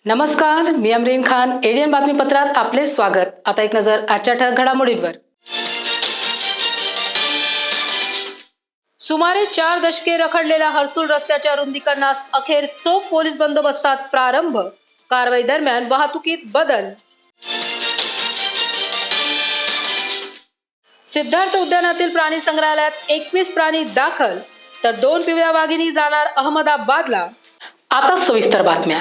नमस्कार, मी अमरीन खान. एडीएन बातमीपत्रात आपले स्वागत. आता एक नजर आजच्या ठळक घडामोडींवर. सुमारे 4 दशके रखडलेल्या हर्सुल रस्त्याच्या रुंदीकरणास अखेर चोख पोलीस बंदोबस्तात प्रारंभ. कारवाई दरम्यान वाहतुकीत बदल. सिद्धार्थ उद्यानातील प्राणी संग्रहालयात 21 प्राणी दाखल, तर 2 पिवळ्या वाघिणी जाणार अहमदाबादला. आता सविस्तर बातम्या.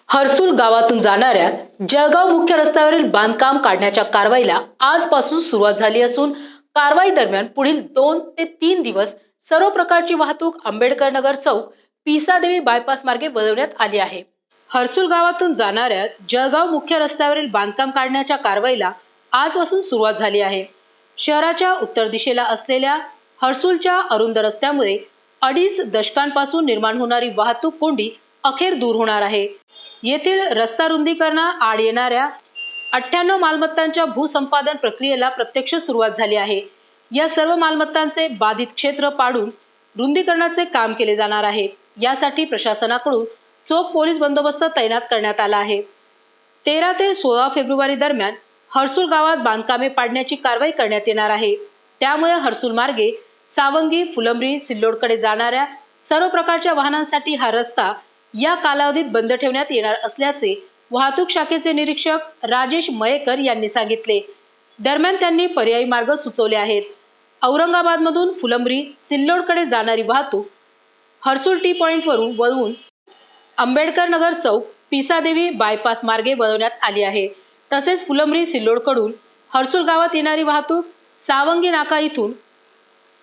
हर्सुल गावातून जाणाऱ्या जळगाव मुख्य रस्त्यावरील बांधकाम काढण्याच्या कारवाईला आजपासून सुरुवात झाली असून कारवाई दरम्यान पुढील 2 ते 3 दिवस सर्व प्रकारची वाहतूक आंबेडकर नगर चौक पिसादेवी बायपास मार्गे वळवण्यात आली आहे. हर्सुल गावातून जाणाऱ्या जळगाव मुख्य रस्त्यावरील बांधकाम काढण्याच्या कारवाईला आजपासून सुरुवात झाली आहे. शहराच्या उत्तर दिशेला असलेल्या हर्सुलच्या अरुंद रस्त्यामुळे 2.5 दशकांपासून निर्माण होणारी वाहतूक कोंडी अखेर दूर होणार आहे. येथील रस्ता रुंदीकरणा आड येणाऱ्या 98 मालमत्तांच्या भूसंपादन प्रक्रियेला प्रत्यक्ष सुरुवात झाली आहे. या सर्व मालमत्तांचे बाधित क्षेत्र पाडून रुंदीकरणाचे काम केले जाणार आहे. यासाठी प्रशासनाकडून चोख पोलीस बंदोबस्त तैनात करण्यात आला आहे. 13 ते 16 फेब्रुवारी दरम्यान हर्सुल गावात बांधकामे पाडण्याची कारवाई करण्यात येणार आहे. त्यामुळे हर्सुल मार्गे सावंगी, फुलंब्री, सिल्लोडकडे जाणाऱ्या सर्व प्रकारच्या वाहनांसाठी हा रस्ता या कालावधीत बंद ठेवण्यात येणार असल्याचे वाहतूक शाखेचे निरीक्षक राजेश मयेकर यांनी सांगितले. दरम्यान त्यांनी पर्यायी मार्ग सुचवले आहेत. औरंगाबादमधून फुलंब्री, सिल्लोडकडे जाणारी वाहतूक हर्सुल टी पॉइंटवरून वळवून आंबेडकर नगर चौक पिसादेवी बायपास मार्गे वळवण्यात आली आहे. तसेच फुलंब्री, सिल्लोडकडून हर्सुल गावात येणारी वाहतूक सावंगी नाका इथून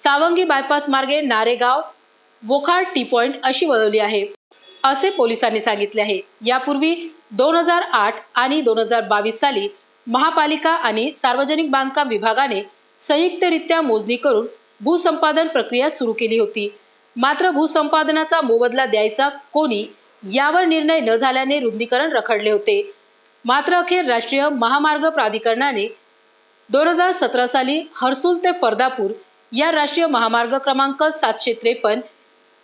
सावंगी बायपास मार्गे नारेगाव, वोखाड टी पॉइंट अशी वळवली आहे, असे पोलिसांनी सांगितले आहे. यापूर्वी 2008 आणि 2022 साली महापालिका आणि सार्वजनिक बांधकाम विभागाने संयुक्तरित्या मोजणी करून भूसंपादन प्रक्रिया सुरू केली होती. मात्र भूसंपादनाचा मोबदला द्यायचा कोणी यावर निर्णय न झाल्याने रुंदीकरण रखडले होते. मात्र अखेर राष्ट्रीय महामार्ग प्राधिकरणाने 2017 साली हर्सुल ते फर्दापूर या राष्ट्रीय महामार्ग क्रमांक 753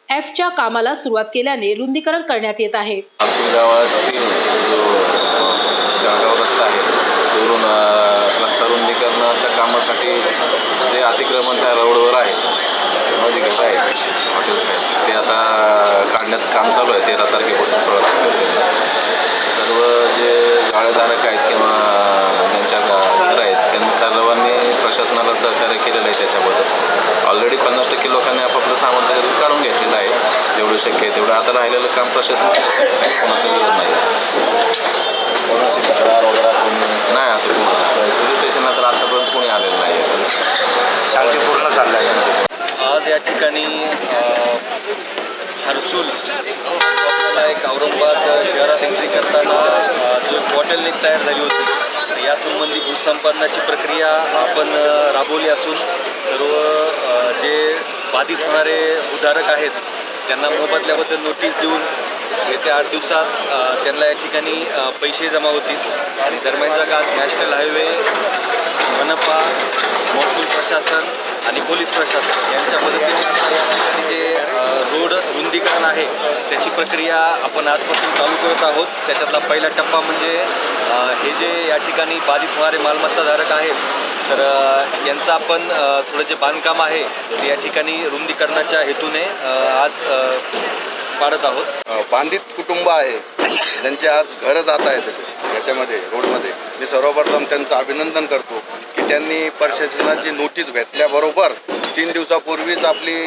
Fच्या कामाला सुरुवात केल्याने रुंदीकरण करण्यात येत आहे. हर्सुल गावातील जो जळगाव रस्ता आहे तिथून रस्ता रुंदीकरणाच्या कामासाठी जे अतिक्रमण त्या रोडवर आहे जे गट आहेत हॉटेल्स आहेत ते आता काढण्याचं काम चालू आहे. 13 तारखेपासून 16 तारखेपर्यंत सर्व जे गाळेधारक आहेत किंवा ज्यांच्या घर आहेत त्यांनी सर्वांनी प्रशासनाला सहकार्य केलेलं आहे. त्याच्याबद्दल ऑलरेडी 50% लोकांनी आपापलं सामान त्याच्यातून काढून घेतलेलं आहे. जेवढं शक्य आहे तेवढं आता राहिलेलं काम प्रशासन कोणाचं विरोध नाही. कोणाशी तक्रार वगैरे नाही असं कोण सिव्हिल स्टेशनला तर आतापर्यंत कोणी आलेलं नाही आहे. शांतीपूर्ण चाललं आहे. आज या ठिकाणी हर्सुल आपल्याला एक औरंगाबाद शहरात एंट्री करताना जो बॉटलनेक तयार झाली होती यासंबंधी भूसंपादनाची प्रक्रिया आपण राबवली असून सर्व जे बाधित होणारे भूधारक आहेत त्यांना मोबदल्याबद्दल नोटीस देऊन येत्या 8 दिवसात त्यांना या ठिकाणी पैसे जमा होतील. आणि दरम्यानच्या काळात नॅशनल हायवे, मनपा, महसूल प्रशासन आणि पोलीस प्रशासन यांच्या मदतीने या ठिकाणी जे रोड रुंदीकरण आहे त्याची प्रक्रिया आपण आजपासून चालू करत आहोत. त्याच्यातला पहिला टप्पा म्हणजे हे जे या ठिकाणी बाधित होणारे मालमत्ताधारक आहेत तर यांचं आपण थोडं जे बांधकाम आहे ते या ठिकाणी रुंदीकरणाच्या हेतूने आज पाडत आहोत. बांधित कुटुंब आहे ज्यांचे आज घरं जात आहेत याच्यामध्ये रोडमध्ये, मी सर्वप्रथम त्यांचं अभिनंदन करतो की त्यांनी प्रशासनाची नोटीस घेतल्याबरोबर 3 दिवसापूर्वीच आपली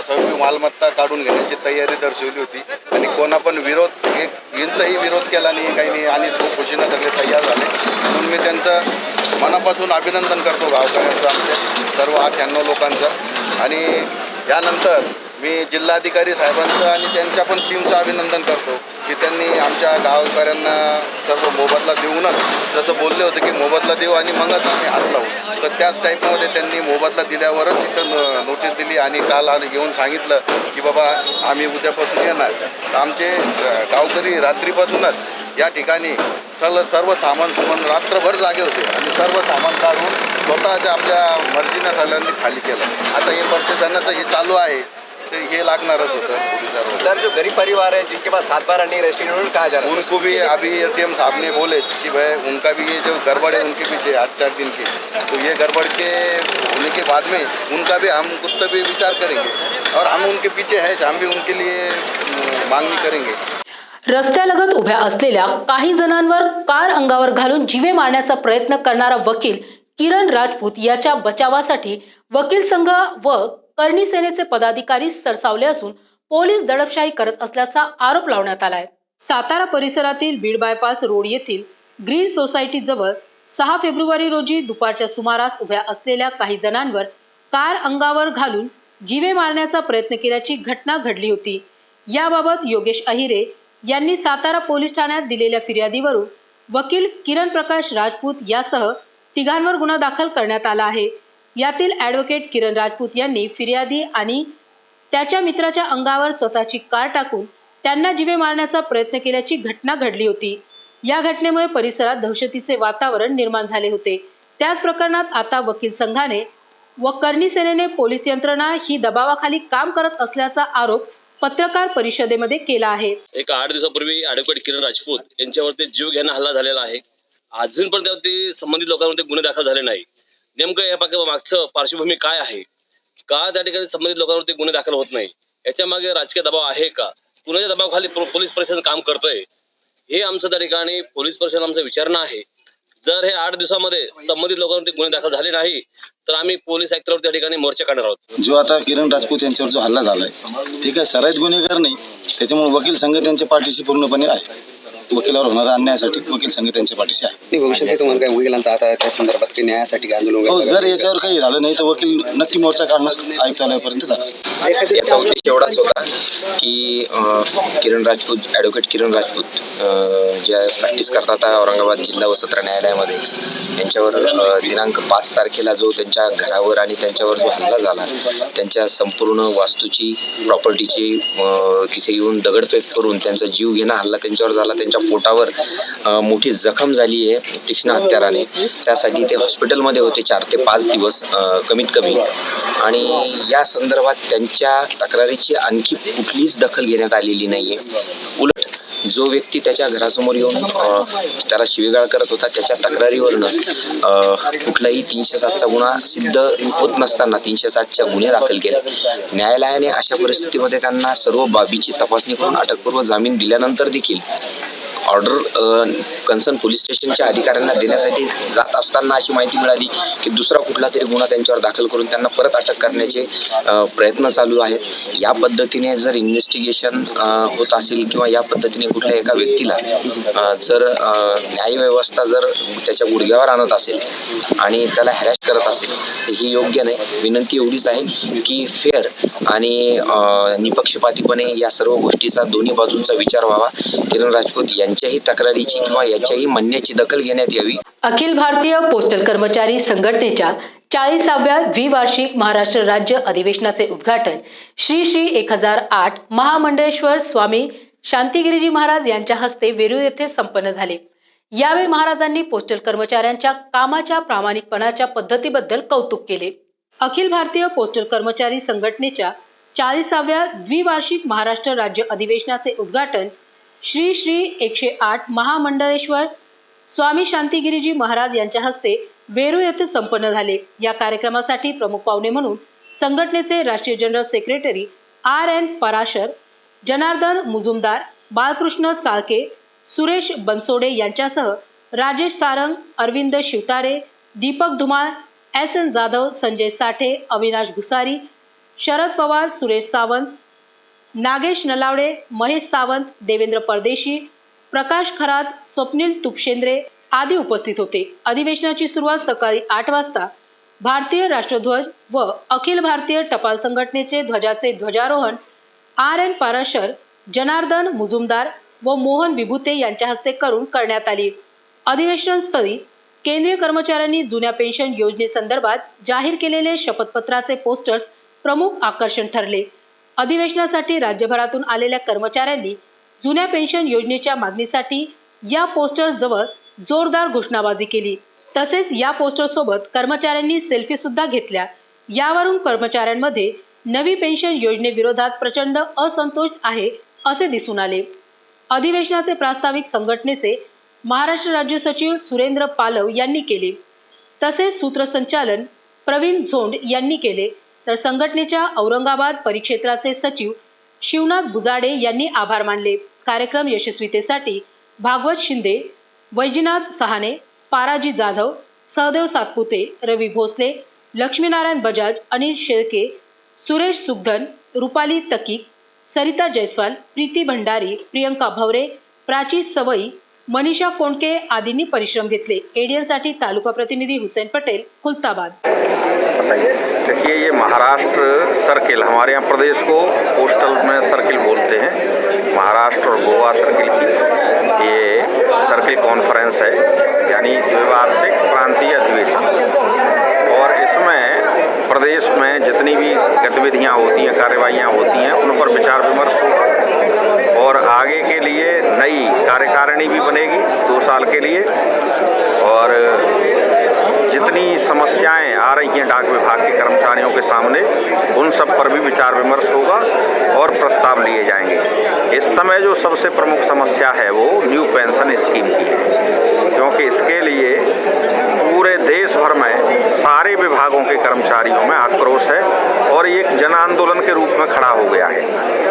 सर्व मालमत्ता काढून घेण्याची तयारी दर्शवली होती आणि कोणा पण विरोध यांचाही विरोध केला नाही, काही नाही आणि खुशीनं सगळे तयार झाले. म्हणून मी त्यांचं मनापासून अभिनंदन करतो गावकऱ्यांचं, आमच्या सर्व 98 लोकांचं. आणि यानंतर मी जिल्हाधिकारी साहेबांचं आणि त्यांच्या पण टीमचं अभिनंदन करतो की त्यांनी आमच्या गावकऱ्यांना सर्व मोबदला देऊनच जसं बोलले होते की मोबदला देऊ आणि मगच आम्ही हात लावू, तर त्याच टाईपमध्ये त्यांनी मोबदला दिल्यावरच इथं नोटीस दिली आणि काल येऊन सांगितलं की बाबा आम्ही उद्यापासून येणार. तर आमचे गावकरी रात्रीपासूनच या ठिकाणी सर्व सामान रात्रभर जागे होते आणि सर्व सामान काढून स्वतःच्या आपल्या मर्जीनं सगळ्यांनी खाली केलं. आता हे प्रशासनाचं हे चालू आहे, तो ये लागणारच होतं पोलिसांवर. सर, जो गरीब परिवार है जिनके पास 7 बार नहीं रजिस्ट्रेशन, उन्होंने कहा जा रहा है उनको भी अभी एसडीएम साहब ने बोले कि भाई उनका भी ये जो गड़बड़ है उनके पीछे 8-4 दिन की, तो ये गड़बड़ के होने के बाद में उनका भी हम कुछ तो भी विचार करेंगे और हम उनके पीछे हैं, हम भी उनके लिए मांगणी करेंगे. रस्त्यालगत उभ्या असलेल्या काही जणांवर कार अंगावर घालून जीवे मारण्याचा प्रयत्न करणारा वकील किरण राजपूत याच्या बचावासाठी वकील संघ व करणी सेनेचे पदाधिकारी सरसावले असून पोलीस दडपशाही करत असल्याचा आरोप लावण्यात आलाय. सातारा परिसरातील बीड बायपास रोड येथील ग्रीन सोसायटी जवळ 6 फेब्रुवारी रोजी दुपारच्या सुमारास उभ्या असलेल्या काही जणांवर कार अंगावर घालून जीवे मारण्याचा प्रयत्न केल्याची घटना घडली होती. याबाबत योगेश अहिरे यांनी सातारा पोलीस ठाण्यात दिलेल्या फिर्यादीवरून वकील किरण प्रकाश राजपूत यासह तिघांवर गुन्हा दाखल करण्यात आला आहे. यातील ॲडव्होकेट किरण राजपूत यांनी फिर्यादी आणि त्याच्या मित्राच्या अंगावर स्वतःची कार टाकून त्यांना जीवे मारण्याचा प्रयत्न केल्याची घटना घडली होती. या घटनेमुळे परिसरात दहशतीचे वातावरण निर्माण झाले होते. त्याच प्रकरणात आता वकील संघाने व करणी सेनेने पोलीस यंत्रणा ही दबावाखाली काम करत असल्याचा आरोप पत्रकार परिषदेमध्ये केला आहे. एक 8 दिवसापूर्वी ॲडव्होकेट किरण राजपूत यांच्यावरती जीव घेणा हल्ला झालेला आहे. अजूनपर्यंत त्यावरती संबंधित लोकांवरती गुन्हे दाखल झाले नाही. नेमकं या मागचं पार्श्वभूमी काय आहे, का त्या ठिकाणी संबंधित लोकांवरती गुन्हे दाखल होत नाही, याच्या मागे राजकीय दबाव आहे का, कुणाच्या दबावाखाली पोलीस प्रशासन काम करतंय, हे आमचं त्या ठिकाणी पोलीस प्रशासन आमचं विचारणं आहे. जर हे 8 दिवसामध्ये संबंधित लोकांवरती गुन्हे दाखल झाले नाही तर आम्ही पोलीस आयुक्तांवर त्या ठिकाणी मोर्चा काढणार आहोत. जो आता किरण राजपूत यांच्यावर जो हल्ला झालाय, ठीक आहे, सराईत गुन्हेगार नाही, त्याच्यामुळे वकील संघ त्यांच्या पाठीशी पूर्णपणे आहे. वकिलावर होणाऱ्या अन्यायासाठी वकील संघ त्यांच्या पाठीशी आहे. भविष्यात तुम्हाला काही वकिलांचा आता त्या संदर्भात काही न्यायासाठी आंदोलन हो, वगैरे जर याच्यावर काही झालं नाही तर वकील नक्की मोर्चा काढणार आयुक्तालयापर्यंत जाणार. याचा उद्देश एवढाच होता की किरण राजपूत, ॲडव्होकेट किरण राजपूत ज्या प्रॅक्टिस करतात औरंगाबाद जिल्हा व सत्र न्यायालयामध्ये, यांच्यावर दिनांक 5 तारखेला जो त्यांच्या घरावर आणि त्यांच्यावर जो हल्ला झाला, त्यांच्या संपूर्ण वास्तूची, प्रॉपर्टीची तिथे येऊन दगडफेक करून त्यांचा जीव घेणा हल्ला त्यांच्यावर झाला. त्यांच्या पोटावर मोठी जखम झाली आहे तीक्ष्ण हत्याराने. त्यासाठी ते हॉस्पिटलमध्ये होते 4 ते 5 दिवस कमीत कमी. आणि या संदर्भात त्यांच्या तक्रारीची आणखी कुठलीच दखल घेण्यात आलेली नाहीये. उलट जो व्यक्ती त्याच्या घरासमोर येऊन त्याला शिवीगाळ करत होता, त्याच्या तक्रारीवरनं कुठलाही 307चा गुन्हा सिद्ध होत नसताना 307च्या गुन्हे दाखल केले. न्यायालयाने अशा परिस्थितीमध्ये त्यांना सर्व बाबीची तपासणी करून अटकपूर्व जामीन दिल्यानंतर देखील ऑर्डर कन्सर्न पोलीस स्टेशनच्या अधिकाऱ्यांना देण्यासाठी जात असताना अशी माहिती मिळाली की दुसरा कुठला तरी गुन्हा त्यांच्यावर दाखल करून त्यांना परत अटक करण्याचे प्रयत्न चालू आहेत. या पद्धतीने जर इन्व्हेस्टिगेशन होत असेल किंवा या पद्धतीने कुठल्या एका व्यक्तीला जर न्यायव्यवस्था जर त्याच्या गुडघ्यावर आणत असेल आणि त्याला हॅरॅश करत असेल तर ही योग्य नाही. विनंती एवढीच आहे की फेअर आणि निपक्षपातीपणे या सर्व गोष्टीचा दोन्ही बाजूंचा विचार व्हावा. किरण राजपूत यांच्याही तक्रारीची किंवा याच्याही म्हणण्याची दखल घेण्यात यावी. अखिल भारतीय पोस्टल कर्मचारी संघटनेच्या 40व्या द्विवार्षिक महाराष्ट्र राज्य अधिवेशनाचे उद्घाटन श्री श्री 1008 महामंडळेश्वर स्वामी शांतिगिरीजी महाराज यांच्या हस्ते वेरूळ येथे संपन्न झाले. यावेळी महाराजांनी पोस्टल कर्मचाऱ्यांच्या कामाच्या प्रामाणिकपणाच्या पद्धतीबद्दल कौतुक केले. अखिल भारतीय पोस्टल कर्मचारी संघटनेच्या 40व्या द्विवार्षिक महाराष्ट्र राज्य अधिवेशनाचे उद्घाटन श्री श्री 108 महामंडळेश्वर स्वामी शांतिगिरीजी महाराज यांच्या हस्ते वेरूळ येथे संपन्न झाले. या कार्यक्रमासाठी प्रमुख पाहुणे म्हणून संघटनेचे राष्ट्रीय general secretary RN Parashar, Janardan Mujumdar, Balkrishna Chalke, Suresh Bansode यांच्यासह राजेश सारंग, अरविंद शिवतारे, दीपक धुमाळ, SN जाधव, संजय साठे, अविनाश घुसारी, शरद पवार, सुरेश सावंत, नागेश नलावडे, महेश सावंत, देवेंद्र परदेशी, प्रकाश खरात, स्वप्नील तुपशेंद्रे आदी उपस्थित होते. अधिवेशनाची सुरुवात सकाळी 8 वाजता भारतीय राष्ट्रध्वज व अखिल भारतीय टपाल संघटनेचे ध्वजाचे ध्वजारोहण RN पराशर, जनार्दन मुजुमदार व मोहन विभूते यांच्या हस्ते करून करण्यात आली. अधिवेशनस्थळी केंद्रीय कर्मचाऱ्यांनी जुन्या पेन्शन योजनेसंदर्भात जाहीर केलेले शपथपत्राचे पोस्टर्स प्रमुख आकर्षण ठरले. अधिवेशनासाठी राज्यभरातून आलेल्या कर्मचाऱ्यांनी जुन्या पेन्शन योजनेच्या मागणीसाठी या पोस्टर्सजवळ जोरदार घोषणाबाजी केली. तसेच या पोस्टरसोबत कर्मचाऱ्यांनी सेल्फी सुद्धा घेतल्या. यावरून कर्मचाऱ्यांमध्ये नवी पेन्शन योजनेविरोधात प्रचंड असंतोष आहे असे दिसून आले. अधिवेशनाचे प्रास्ताविक संघटनेचे महाराष्ट्र राज्य सचिव सुरेंद्र पालव यांनी केले. तसेच सूत्रसंचालन प्रवीण झोंड यांनी केले. तर संघटनेच्या औरंगाबाद परिक्षेत्राचे सचिव शिवनाथ बुजाडे यांनी आभार मानले. कार्यक्रम यशस्वीतेसाठी भागवत शिंदे, वैजनाथ सहाने, पाराजी जाधव, सहदेव सातपुते, रवी भोसले, लक्ष्मीनारायण बजाज, अनिल शेळके, सुरेश सुगधन, रुपाली तकीक, सरिता जयस्वाल, प्रीती भंडारी, प्रियंका भवरे, प्राची सवई, मनीषा कोंडके आदींनी परिश्रम घेतले. एडीएनसाठी तालुका प्रतिनिधी हुसैन पटेल, खुलताबाद. देखिए, ये महाराष्ट्र सर्किल, हमारे यहाँ प्रदेश को पोस्टल में सर्किल बोलते हैं, महाराष्ट्र और गोवा सर्किल की ये सर्किल कॉन्फ्रेंस है, यानी द्विवार्षिक प्रांतीय अधिवेशन। और इसमें प्रदेश में जितनी भी गतिविधियाँ होती हैं, कार्यवाहियाँ होती हैं, उन पर विचार विमर्श होगा और आगे के लिए नई कार्यकारिणी भी बनेगी 2 साल के लिए। और जितनी समस्याएं आ रही हैं डाक विभाग के कर्मचारियों के सामने, उन सब पर भी विचार विमर्श होगा और प्रस्ताव लिए जाएंगे। इस समय जो सबसे प्रमुख समस्या है वो न्यू पेंशन स्कीम की है, क्योंकि इसके लिए पूरे देश भर में सारे विभागों के कर्मचारियों में आक्रोश है और ये एक जन आंदोलन के रूप में खड़ा हो गया है।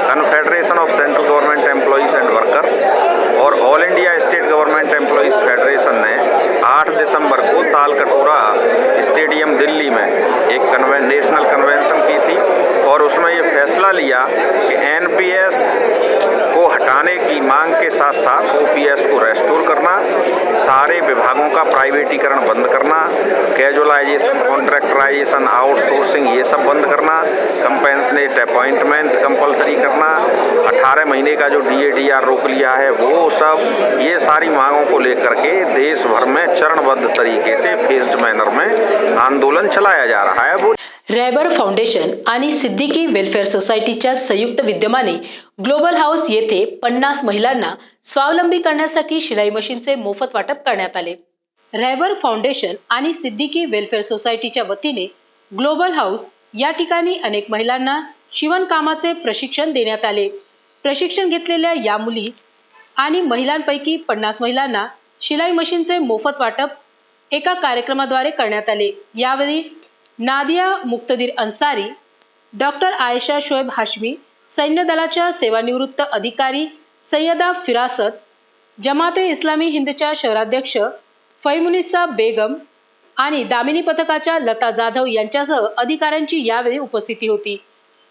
Confederation of central government employees and workers और all India state government employees federation ने 8 दिसंबर को तालकटोरा स्टेडियम दिल्ली में एक नेशनल कन्वेंशन की थी और उसमें ये फैसला लिया कि एनपीएस को हटाने की मांग के साथ साथ ओपीएस को रेस्टोर करना, सारे विभागों का प्राइवेटीकरण बंद करना, कैजुअलाइजेशन, कॉन्ट्रैक्टराइजेशन, आउटसोर्सिंग ये सब बंद करना, कंपेंसनेट अपॉइंटमेंट कंपलसरी करना, 18 महीने का जो डीएडीआर रोक लिया है वो सब, ये सारी मांगों को लेकर के देश भर में चरणबद्ध तरीके से फेज्ड मैनर में आंदोलन चलाया जा रहा है। वो रॅबर फाउंडेशन आणि सिद्दीकी वेलफेअर सोसायटीच्या संयुक्त विद्यमाने ग्लोबल हाऊस येथे 50 महिलांना स्वावलंबी करण्यासाठी शिलाई मशीनचे मोफत वाटप करण्यात आले. रॅबर फाउंडेशन आणि सिद्दीकी वेलफेअर सोसायटीच्या वतीने ग्लोबल हाऊस या ठिकाणी अनेक महिलांना शिवणकामाचे प्रशिक्षण देण्यात आले. प्रशिक्षण घेतलेल्या या मुली आणि महिलांपैकी 50 महिलांना शिलाई मशीनचे मोफत वाटप एका कार्यक्रमाद्वारे करण्यात आले. यावेळी नादिया मुक्तदीर अन्सारी, डॉक्टर आयशा शोएब हाशमी, सैन्य दलाच्या सेवानिवृत्त अधिकारी सय्यदा फिरासत, जमाते इस्लामी हिंदच्या शहराध्यक्ष फैमुनिसा बेगम आणि दामिनी पथकाच्या लता जाधव यांच्यासह अधिकाऱ्यांची यावेळी उपस्थिती होती.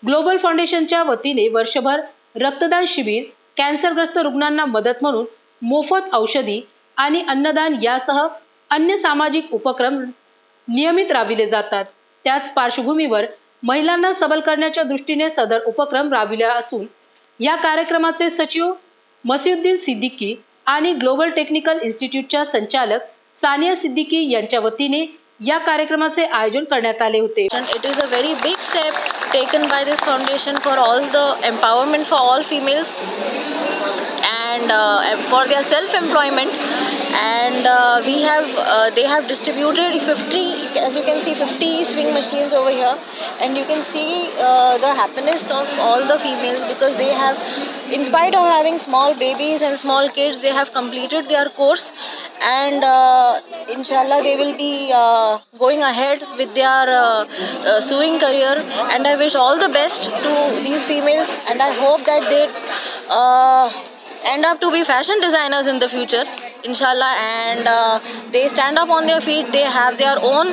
ग्लोबल फाउंडेशनच्या वतीने वर्षभर रक्तदान शिबिर, कॅन्सरग्रस्त रुग्णांना मदत म्हणून मोफत औषधी आणि अन्नदान यासह अन्य सामाजिक उपक्रम नियमित राबविले जातात. त्याच पार्श्वभूमीवर महिलांना सबल करण्याच्या दृष्टीने सदर उपक्रम राबविला असून या कार्यक्रमाचे सचिव मसिउद्दीन सिद्दीकी आणि ग्लोबल टेक्निकल इन्स्टिट्यूटच्या संचालक सानिया सिद्दीकी यांच्या वतीने या कार्यक्रमाचे आयोजन करण्यात आले होते. It is a very big step taken by this foundation for all the empowerment for all females and for their self-employment. And they have distributed 50, as you can see, 50 swing machines over here, and you can see the happiness of all the females, because they have, in spite of having small babies and small kids, they have completed their course, and inshallah they will be going ahead with their sewing career. And I wish all the best to these females, and I hope that they end up to be fashion designers in the future, inshallah. And they stand up on their feet, they have their own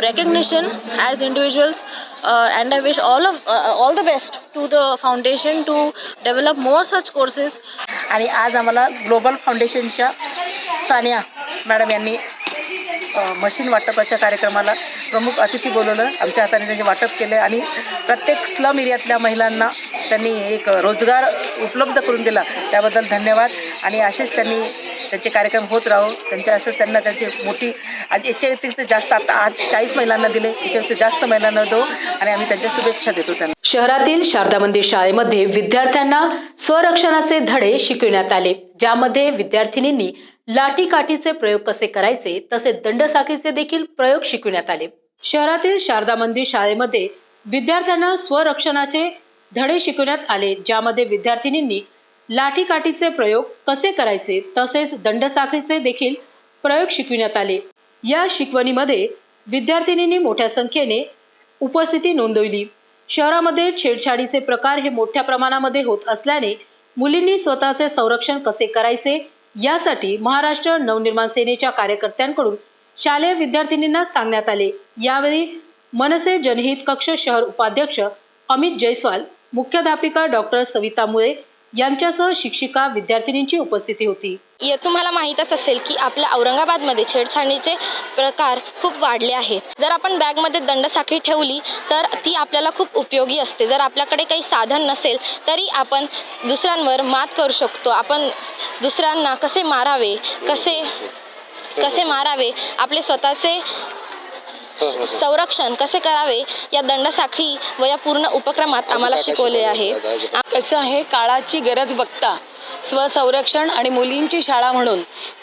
recognition as individuals, and I wish all the best to the foundation to develop more such courses. आणि आज आम्हाला global फाउंडेशनच्या Sania madam यांनी machine वाटपाच्या कार्यक्रमाला प्रमुख अतिथी बोलवलं. आमच्या हाताने त्यांचे वाटप केले आणि प्रत्येक स्लम एरियातल्या महिलांना त्यांनी एक रोजगार उपलब्ध करून दिला. त्याबद्दल धन्यवाद. आणि असेच त्यांनी त्यांचे कार्यक्रम होत राहो. त्यांच्या असं त्यांना त्यांची मोठी आज याच्या व्यतिरिक्त जास्त आता आज 40 महिलांना दिले, याच्या व्यतिरिक्त जास्त महिलांना दो आणि आम्ही त्यांच्या शुभेच्छा देतो त्यांना. शहरातील शारदा मंदिर शाळेमध्ये विद्यार्थ्यांना स्वरक्षणाचे धडे शिकविण्यात आले, ज्यामध्ये विद्यार्थिनींनी लाठीकाठीचे प्रयोग कसे करायचे तसेच दंडसाखळीचे देखील प्रयोग शिकविण्यात आले. शहरातील शारदा मंदिर शाळेमध्ये विद्यार्थ्यांना स्वरक्षणाचे धडे शिकवण्यात आले, ज्यामध्ये विद्यार्थिनींनी लाठीकाठीचे प्रयोग कसे करायचे तसेच दंडसाखळीचे देखील प्रयोग शिकविण्यात आले. या शिकवणीमध्ये विद्यार्थिनींनी मोठ्या संख्येने उपस्थिती नोंदवली. शहरामध्ये छेडछाडीचे प्रकार हे मोठ्या प्रमाणामध्ये होत असल्याने मुलींनी स्वतःचे संरक्षण कसे करायचे यासाठी महाराष्ट्र नवनिर्माण सेनेच्या कार्यकर्त्यांकडून शालेय विद्यार्थिनींना सांगण्यात आले. यावेळी मनसे जनहित कक्ष शहर उपाध्यक्ष अमित जयस्वाल, मुख्याध्यापिका डॉक्टर सविता मुळे यांच्यासह शिक्षिका विद्यार्थिनींची उपस्थिती होती. तुम्हाला माहीतच असेल की आपल्या औरंगाबादमध्ये छेडछाडीचे प्रकार खूप वाढले आहेत. जर आपण बॅगमध्ये दंडसाखळी ठेवली तर ती आपल्याला खूप उपयोगी असते. जर आपल्याकडे काही साधन नसेल तरी आपण दुसऱ्यांवर मात करू शकतो. आपण दुसऱ्यांना कसे मारावे, कसे मारावे, आपले स्वतःचे संरक्षण कसे करावे या दंडसाखळी व या पूर्ण उपक्रमात आम्हाला शिकवले आहे. कसं आहे, काळाची गरज बघता स्वसंरक्षण आणि मुलींची शाळा म्हणून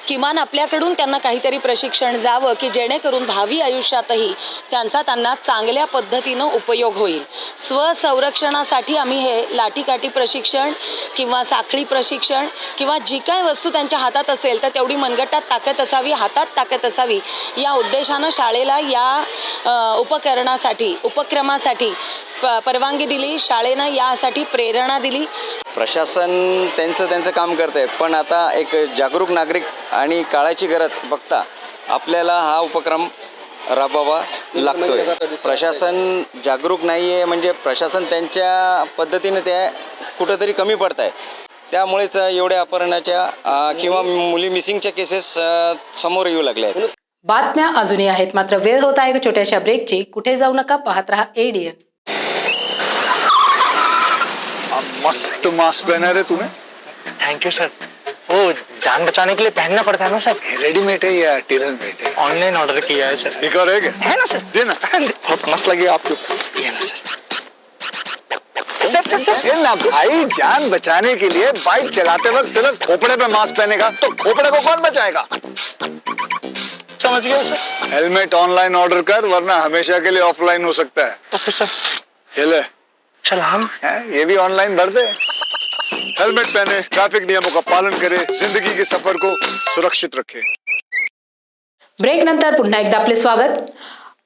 किमान आपल्याकडून त्यांना काहीतरी प्रशिक्षण जावं की जेणेकरून भावी आयुष्यातही त्यांना चांगल्या पद्धतीनं उपयोग होईल. स्वसंरक्षणासाठी आम्ही हे लाठीकाठी प्रशिक्षण किंवा साखळी प्रशिक्षण किंवा जी काय वस्तू त्यांच्या हातात असेल तर तेवढी मनगटात ताकद असावी, हातात ताकद असावी या उद्देशानं शाळेला या उपक्रमासाठी परवानगी दिली. शाळेनं यासाठी प्रेरणा दिली. प्रशासन त्यांचं काम करत आहे, पण आता एक जागरूक नागरिक आणि काळाची गरज बघता आपल्याला हा उपक्रम राबवावा लागतोय. प्रशासन जागरूक नाही आहे, म्हणजे प्रशासन त्यांच्या पद्धतीने ते कुठंतरी कमी पडत आहे. त्यामुळेच एवढ्या अपहरणाच्या किंवा मुली मिसिंगच्या केसेस समोर येऊ लागल्या आहेत. बातम्या अजूनही आहेत, मात्र वेळ होत आहे छोट्याशा ब्रेकची. कुठे जाऊ नका, पाहत रहा ADN. मस्त मास्क पहना रे तुम्हें. Thank you sir. वो जान बचाने के लिए पहनना पड़ता है ना सर. रेडीमेड है या टेलर मेड है? ऑनलाइन ऑर्डर किया है सर. एक और है ना सर. देना. बहुत मस्त लगे आपको. ये ना सर. सर ना भाई, जान बचाने के लिए बाइक चलाते वक्त सिर्फ खोपड़े पे मास्क पहनेगा तो खोपड़े को कौन बचाएगा? समझ गया सर. हेलमेट ऑनलाइन ऑर्डर कर, वरना हमेशा के लिए ऑफलाइन हो सकता है. Okay sir. ये ले. चल हम ये भी ऑनलाइन भर दे. हेलमेट पहने, ट्रैफिक नियमों का पालन करे, जिंदगी के सफर को सुरक्षित रखे. ब्रेक नंतर पुन्हा एकदा आपले स्वागत.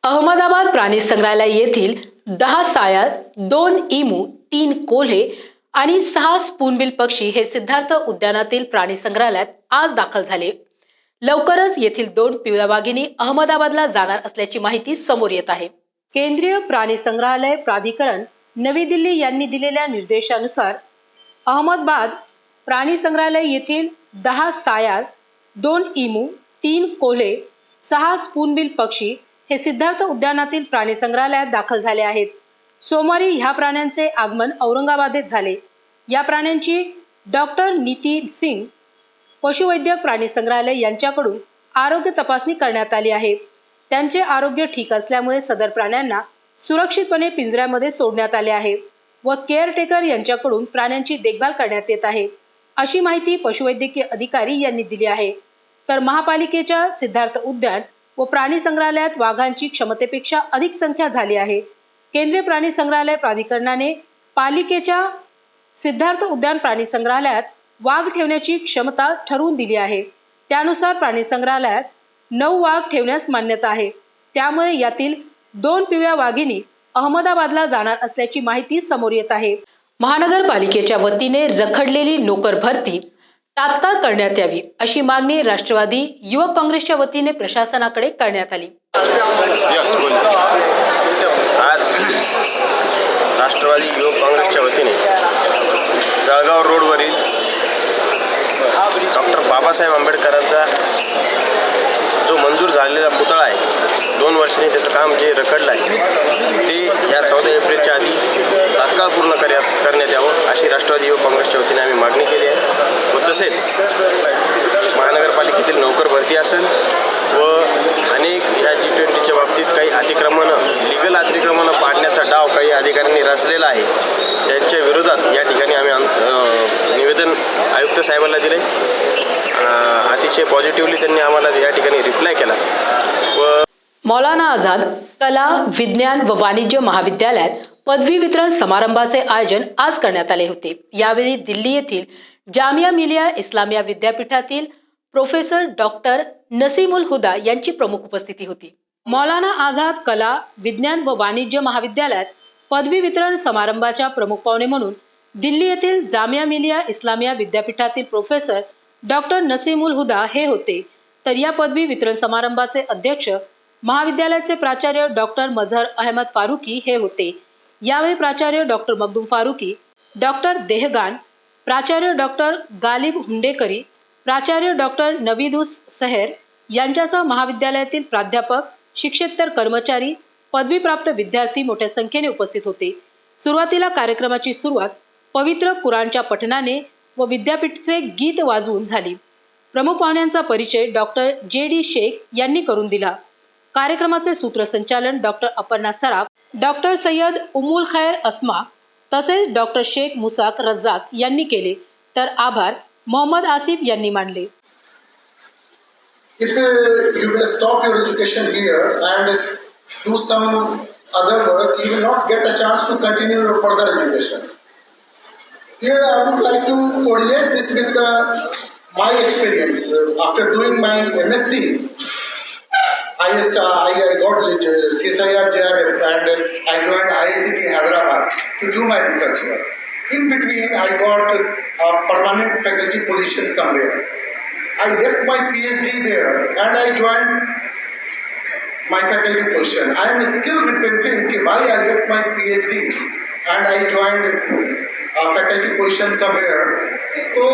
अहमदाबाद प्राणी संग्रहालय येथील 10 सायाळ, 2 इमू, 3 कोल्हे आणि 6 स्पूनबिल पक्षी हे सिद्धार्थ उद्यानातील प्राणी संग्रहालयात आज दाखल झाले. लवकरच येथील 2 पिवळ्या वाघिणी अहमदाबादला जाणार असल्याची माहिती समोर येत आहे. केंद्रीय प्राणी संग्रहालय प्राधिकरण नवी दिल्ली यांनी दिलेल्या निर्देशानुसार अहमदाबाद प्राणी संग्रहालय येथील 10 सायाळ, 2 इमू, 3 कोल्हे, 6 स्पूनबिल पक्षी हे सिद्धार्थ उद्यानातील प्राणी संग्रहालयात दाखल झाले आहेत. सोमवारी ह्या प्राण्यांचे आगमन औरंगाबादेत झाले. या प्राण्यांची डॉक्टर नीती सिंग, पशुवैद्यक प्राणी संग्रहालय यांच्याकडून आरोग्य तपासणी करण्यात आली आहे. त्यांचे आरोग्य ठीक असल्यामुळे सदर प्राण्यांना सुरक्षितपणे पिंजऱ्यामध्ये सोडण्यात आले आहे व केअरटेकर यांच्याकडून प्राण्यांची देखभाल करण्यात येत आहे, अशी माहिती पशुवैद्यकीय अधिकारी यांनी दिली आहे. तर महापालिकेच्या सिद्धार्थ उद्यान व प्राणी संग्रहालयात वाघांची क्षमतेपेक्षा अधिक संख्या झाली आहे. केंद्रीय प्राणी संग्रहालय प्राधिकरणाने पालिकेच्या सिद्धार्थ उद्यान प्राणी संग्रहालयात वाघ ठेवण्याची क्षमता ठरवून दिली आहे. त्यानुसार प्राणी संग्रहालयात 9 वाघ ठेवण्यास मान्यता आहे. त्यामुळे यातील 2 पिवळ्या वाघिणी अहमदाबादला जाणार असल्याची माहिती समोर येत आहे. महानगरपालिकेच्या वतीने रखडलेली नोकर भरती तात्काळ करण्यात यावी, अशी मागणी राष्ट्रवादी युवक काँग्रेसच्या वतीने प्रशासनाकडे करण्यात आली. आज राष्ट्रवादी युवक काँग्रेसच्या वतीने जळगाव रोडवरील डॉक्टर बाबासाहेब आंबेडकरांचा जो मंजूर झालेला पुतळा आहे, 2 वर्षांनी त्याचं काम जे रखडलं आहे ते या 14 एप्रिलच्या आधी तात्काळ पूर्ण करण्यात यावं, अशी राष्ट्रवादी युवक काँग्रेसच्या वतीने आम्ही मागणी केली आहे. व तसेच महानगर नगरपालिकेतील नोकर भरती असेल व अनेक ह्या G20च्या बाबतीत काही लिगल अतिक्रमणं पाडण्याचा डाव काही अधिकाऱ्यांनी रचलेला आहे. त्यांच्या विरोधात या ठिकाणी आम्ही निवेदन आयुक्त साहेबांना दिले. अतिशय पॉझिटिव्हली त्यांनी आम्हाला या ठिकाणी रिप्लाय केला व मौलाना आझाद कला, विज्ञान व वाणिज्य महाविद्यालयात पदवी वितरण समारंभाचे आयोजन आज करण्यात आले होते. यावेळी दिल्ली येथील जामिया मिलिया इस्लामिया विद्यापीठातील प्रोफेसर डॉक्टर नसीमुल हुदा यांची प्रमुख उपस्थिती होती. मौलाना आझाद कला, विज्ञान व वाणिज्य महाविद्यालयात पदवी वितरण समारंभाच्या प्रमुख पाहुणे म्हणून दिल्ली येथील जामिया मिलिया इस्लामिया विद्यापीठातील प्रोफेसर डॉक्टर नसीमुल हुदा हे होते. तर या पदवी वितरण समारंभाचे अध्यक्ष महाविद्यालयाचे प्राचार्य डॉक्टर मझहर अहमद फारुकी हे होते. यावेळी प्राचार्य डॉक्टर मखदूम फारुकी, डॉक्टर देहगान, प्राचार्य डॉक्टर गालिब हुंडेकरी, प्राचार्य डॉक्टर नवीदुस सहेर यांच्यासह महाविद्यालयातील प्राध्यापक, शिक्षकेतर कर्मचारी, पदवीप्राप्त विद्यार्थी मोठ्या संख्येने उपस्थित होते. सुरुवातीला कार्यक्रमाची सुरुवात पवित्र कुराणच्या पठणाने व विद्यापीठचे गीत वाजवून झाली. प्रमुख पाहुण्यांचा परिचय डॉक्टर JD शेख यांनी करून दिला. कार्यक्रमाचे सूत्रसंचालन डॉक्टर अपर्णा सराफ, डॉक्टर सय्यद उम्मुल खैर अस्मा तसेच डॉक्टर शेख मुसाक रज्जाक यांनी केले. तर आभार मोहम्मद आसिफ यांनी मानले. If you will stop your education here and do some other work, you will not get a chance to continue your further education. Here I would like to correlate this with my experience. After doing my MSc, I got CSIR JRF and I joined IICT Hyderabad to do my research work. In between, I got a permanent faculty position somewhere. I left my PhD there and I joined my faculty position. I am still repenting why I left my PhD and I joined a faculty position somewhere. So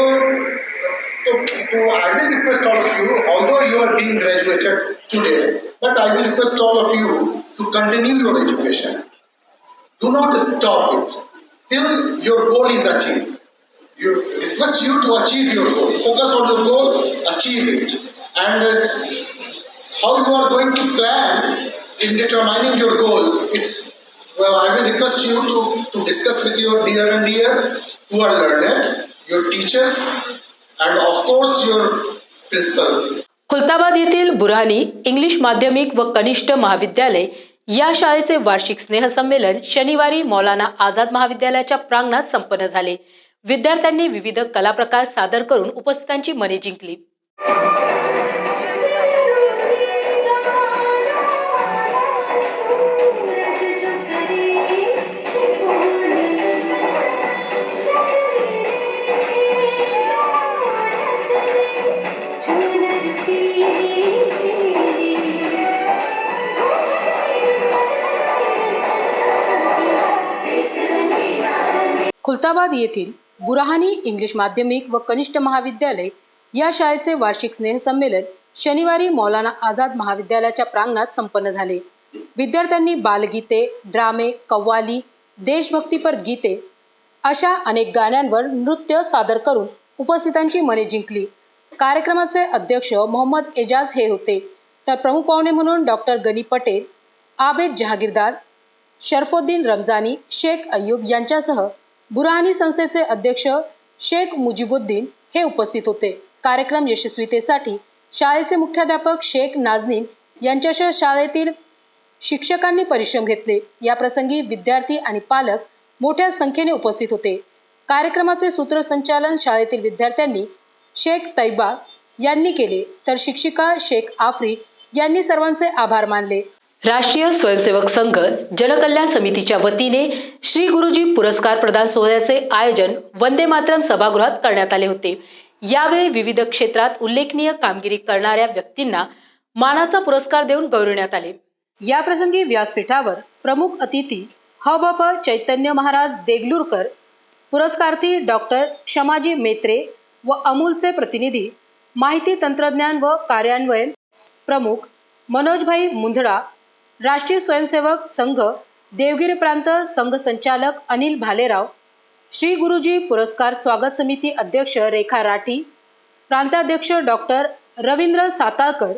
I will request all of you, although you are being graduated today, but I will request all of you to continue your education. Do not stop it till your goal is achieved. You request you to achieve your goal. Focus on your goal, achieve it. And how you are going to plan in determining your goal, I will request you to discuss with your dear and dear who are learned, your teachers, and of course your principal. Khultabad येथील Burhani English माध्यमिक व कनिष्ठ महाविद्यालय या शाळेचे वार्षिक स्नेहसंमेलन शनिवारी मौलाना आझाद महाविद्यालयाच्या प्रांगणात संपन्न झाले. विद्यार्थ्यांनी विविध कलाप्रकार सादर करून उपस्थितांची मने जिंकली. खुलताबाद येथील बुरहानी इंग्लिश माध्यमिक व कनिष्ठ महाविद्यालय या शाळेचे वार्षिक स्नेहसंमेलन शनिवारी मौलाना आझाद महाविद्यालयाच्या प्रांगणात संपन्न झाले. विद्यार्थ्यांनी बालगीते, ड्रामे, कव्वाली, देशभक्तीपर गीते अशा अनेक गाण्यांवर नृत्य सादर करून उपस्थितांची मने जिंकली. कार्यक्रमाचे अध्यक्ष मोहम्मद एजाज हे होते. तर प्रमुख पाहुणे म्हणून डॉक्टर गनी पटेल, आबेद जहागीरदार, शरफुद्दीन रमजानी, शेख अय्यूब यांच्यासह बुरहानी संस्थेचे अध्यक्ष शेख मुजिबुद्दीन हे उपस्थित होते. कार्यक्रम यशस्वीतेसाठी शाळेचे मुख्याध्यापक शेख नाझनीन यांच्यासह शाळेतील शिक्षकांनी परिश्रम घेतले. या प्रसंगी विद्यार्थी आणि पालक मोठ्या संख्येने उपस्थित होते. कार्यक्रमाचे सूत्रसंचालन शाळेतील विद्यार्थ्यांनी शेख तैयबा यांनी केले. तर शिक्षिका शेख आफरी यांनी सर्वांचे आभार मानले. राष्ट्रीय स्वयंसेवक संघ जनकल्याण समितीच्या वतीने श्री गुरुजी पुरस्कार प्रदान सोहळ्याचे आयोजन वंदे मातरम सभागृहात करण्यात आले होते. यावेळी विविध क्षेत्रात उल्लेखनीय कामगिरी करणाऱ्या व्यक्तींना मानाचा पुरस्कार देऊन गौरविण्यात आले. या प्रसंगी व्यासपीठावर प्रमुख अतिथी हबप चैतन्य महाराज देगलूरकर, पुरस्कार्थी डॉक्टर क्षमाजी मेत्रे व अमूलचे प्रतिनिधी, माहिती तंत्रज्ञान व कार्यान्वयन प्रमुख मनोजभाई मुंधडा, राष्ट्रीय स्वयंसेवक संघ देवगिरी प्रांत संघ संचालक अनिल भालेराव, श्री गुरुजी पुरस्कार स्वागत समिती अध्यक्ष रेखा राठी, प्रांताध्यक्ष डॉक्टर रवींद्र सातारकर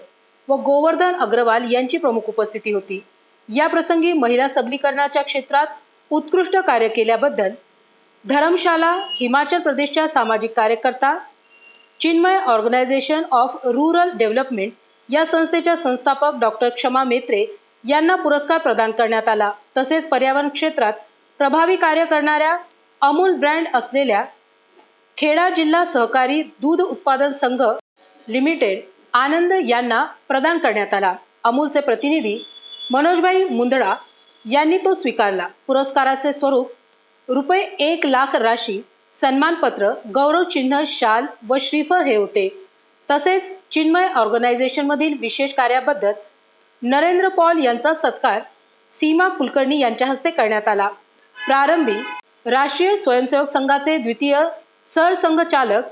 व गोवर्धन अग्रवाल यांची प्रमुख उपस्थिती होती. या प्रसंगी महिला सबलीकरणाच्या क्षेत्रात उत्कृष्ट कार्य केल्याबद्दल धर्मशाला हिमाचल प्रदेशच्या सामाजिक कार्यकर्ता Chinmaya organisation of rural development या संस्थेच्या संस्थापक डॉक्टर क्षमा मेत्रे यांना पुरस्कार प्रदान करण्यात आला. तसेच पर्यावरण क्षेत्रात प्रभावी कार्य करणाऱ्या अमूल ब्रँड असलेल्या खेडा जिल्हा सहकारी दूध उत्पादन संघ लिमिटेड आनंद यांना प्रदान करण्यात आला. अमूलचे प्रतिनिधी मनोजभाई मुंदडा यांनी तो स्वीकारला. पुरस्काराचे स्वरूप ₹1,00,000 राशी, सन्मानपत्र, गौरव चिन्ह, शाल व श्रीफळ हे होते. तसेच चिन्मय ऑर्गनायझेशनमधील विशेष कार्याबद्दल नरेंद्र पॉल यांचा सत्कार सीमा कुलकर्णी यांच्या हस्ते करण्यात आला. प्रारंभी राष्ट्रीय स्वयंसेवक संघाचे द्वितीय सरसंघचालक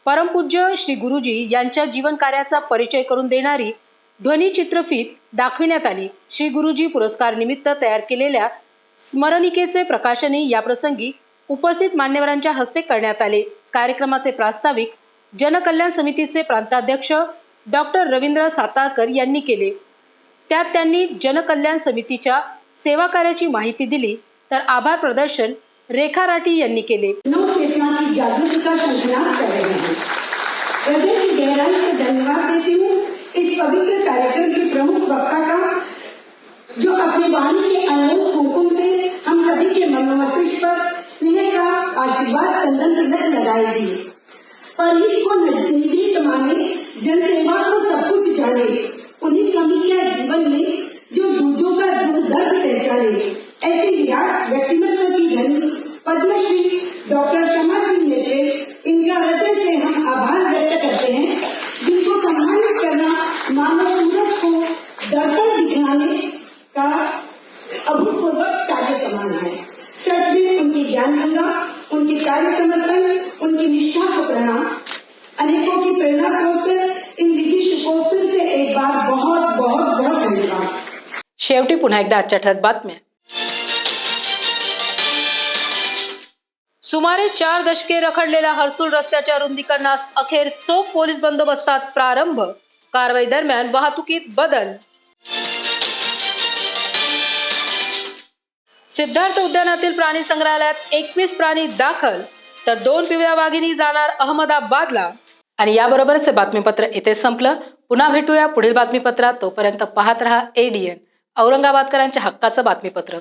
परमपूज्य श्री गुरुजी यांच्या जीवन कार्याचा परिचय करून देणारी ध्वनिचित्रफीत दाखविण्यात आली. श्री गुरुजी पुरस्कार निमित्त तयार केलेल्या स्मरणिकेचे प्रकाशनही या प्रसंगी उपस्थित मान्यवरांच्या हस्ते करण्यात आले. कार्यक्रमाचे प्रास्ताविक जनकल्याण समितीचे प्रांताध्यक्ष डॉक्टर रवींद्र सातारकर यांनी केले. त्यात त्यांनी जनकल्याण समितीच्या सेवा कार्याची माहिती दिली, तर आभार प्रदर्शन रेखा राठी यांनी केले. लोक चेतना की जागृति का शंखनाद कर रहे हैं. हृदय की गहराई से धन्यवाद देती हूँ इस पवित्र कार्यक्रम के प्रमुख वक्ता का, जो अपनी वाणी के अनमोल फूंकों से हम सभी के मनोमस्तिष्क पर स्नेह का आशीर्वाद चंदन तिलक लगाएगी. परहित को निजी माने, जनसेवा को सब कुछ जाने, उन्हीं कमी क्या जीवन में जो दूजों का दर्द पहचाने, ऐसे विराट व्यक्तित्व की धनी पद्मश्री डॉक्टर क्षमा जी मेत्रे, इनका हृदय से हम आभार व्यक्त करते हैं, जिनको सम्मानित करना मानव सूरज को दर्पण दिखलाने का अभूतपूर्व कार्य समान है. सच में उनकी ज्ञान गंगा, उनके कार्य समर्पण, उनकी निष्ठा को प्रणाम. अनेकों की प्रेरणा स्रोत इन विधिशुकों फिर से एक बार बहुत बहुत बहुत धन्यवाद. शेवटी पुन्हा एकदा आजच्या ठळक बातम्या. सुमारे 4 दशके रखडलेल्या हर्सुल रस्त्याच्या रुंदीकरणास अखेर चोख पोलीस बंदोबस्तात प्रारंभ. कारवाई दरम्यान वाहतुकीत बदल. सिद्धार्थ उद्यानातील प्राणी संग्रहालयात 21 प्राणी दाखल, तर 2 पिवळ्या वाघिणी जाणार अहमदाबादला. आणि याबरोबरच हे बातमीपत्र इथे संपलं. पुन्हा भेटूया पुढील बातमीपत्रात. तोपर्यंत पाहत रहा ADN, औरंगाबादकरांच्या हक्काचं बातमीपत्र.